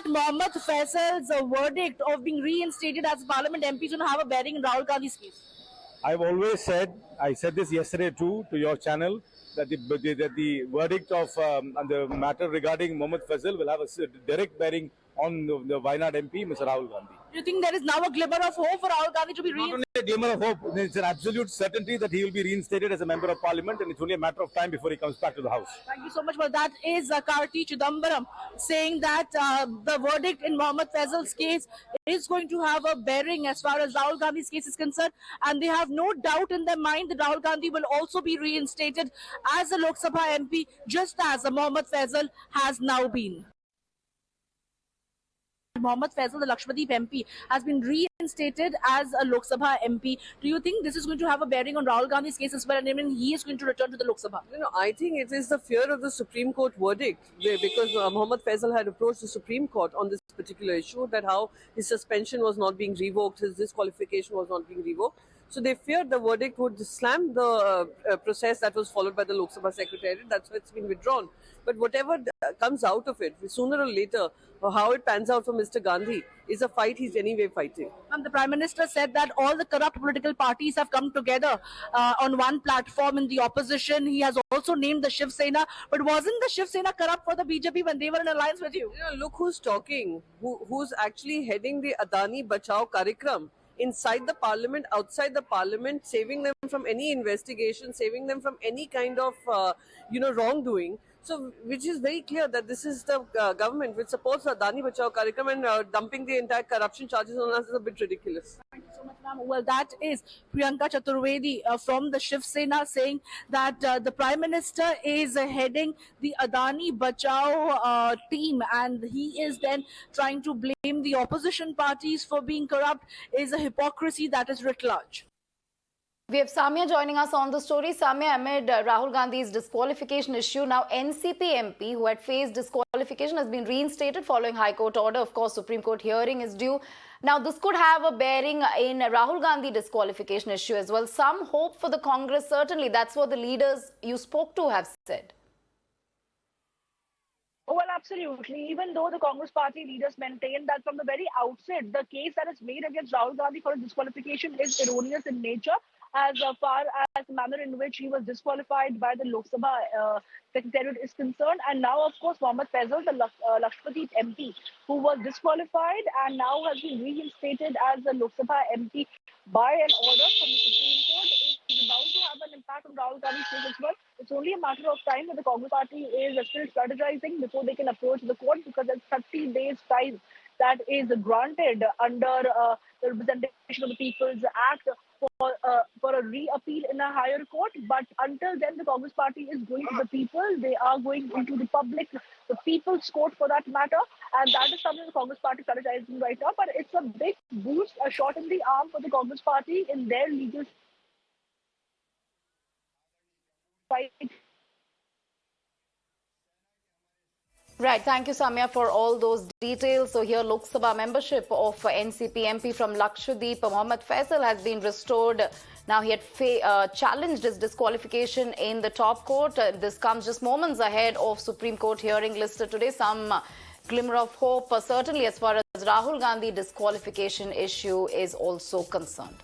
Mohammad Faisal's verdict of being reinstated as Parliament MP is going to have a bearing in Rahul Gandhi's case? I've always said, I said this yesterday too to your channel, that the verdict of on the matter regarding Mohammad Faisal will have a direct bearing on the Wayanad MP, Mr. Rahul Gandhi. Do you think there is now a glimmer of hope for Rahul Gandhi to be Not reinstated? only a glimmer of hope, it's an absolute certainty that he will be reinstated as a member of parliament, and it's only a matter of time before he comes back to the house. Thank you so much. Well, that is Karti Chidambaram saying that the verdict in Mohammad Faisal's case is going to have a bearing as far as Rahul Gandhi's case is concerned, and they have no doubt in their mind that Rahul Gandhi will also be reinstated as a Lok Sabha MP, just as Mohammad Faisal has now been. Mohammad Faisal, the Lok Sabha MP, has been reinstated as a Lok Sabha MP. Do you think this is going to have a bearing on Rahul Gandhi's case as well, and even he is going to return to the Lok Sabha? I think it is the fear of the Supreme Court verdict, because Mohammad Faisal had approached the Supreme Court on this particular issue, that how his suspension was not being revoked, his disqualification was not being revoked. So they feared the verdict would slam the process that was followed by the Lok Sabha Secretariat. That's why it's been withdrawn. But whatever comes out of it, sooner or later, how it pans out for Mr. Gandhi is a fight he's anyway fighting. The Prime Minister said that all the corrupt political parties have come together on one platform in the opposition. He has also named the Shiv Sena. But wasn't the Shiv Sena corrupt for the BJP when they were in alliance with you? Look who's talking, who's actually heading the Adani Bachao Karikram. Inside the parliament, outside the parliament, saving them from any investigation, saving them from any kind of, wrongdoing. So, which is very clear that this is the government which supports the Adani Bachao Karikram, and dumping the entire corruption charges on us is a bit ridiculous. Thank you so much, ma'am. Well, that is Priyanka Chaturvedi from the Shiv Sena saying that the Prime Minister is heading the Adani Bachao team, and he is then trying to blame the opposition parties for being corrupt. Is a hypocrisy that is writ large. We have Samia joining us on the story. Samia, amid Rahul Gandhi's disqualification issue, now NCP MP who had faced disqualification has been reinstated following High Court order. Of course, Supreme Court hearing is due. Now, this could have a bearing in Rahul Gandhi disqualification issue as well. Some hope for the Congress, certainly. That's what the leaders you spoke to have said. Oh, well, absolutely. Even though the Congress party leaders maintain that from the very outset, the case that is made against Rahul Gandhi for his disqualification is erroneous in nature, as far as the manner in which he was disqualified by the Lok Sabha Secretariat is concerned. And now, of course, Mohammad Faisal, the Lok Sabha MP, who was disqualified and now has been reinstated as a Lok Sabha MP by an order from the Supreme Court, is about to have an impact on Rahul Gandhi's case as well. It's only a matter of time that the Congress party is still strategizing before they can approach the court, because there's 30 days time that is granted under the Representation of the People's Act for a re-appeal in a higher court. But until then, the Congress party is going to the people. They are going into the public, the people's court for that matter. And that is something the Congress party is strategizing right now. But it's a big boost, a shot in the arm for the Congress party in their legal fight. Right. Thank you, Samia, for all those details. So here, Lok Sabha membership of NCP MP from Lakshadweep, Mohammad Faisal, has been restored. Now, he had challenged his disqualification in the top court. This comes just moments ahead of Supreme Court hearing listed today. Some glimmer of hope, certainly as far as Rahul Gandhi disqualification issue is also concerned.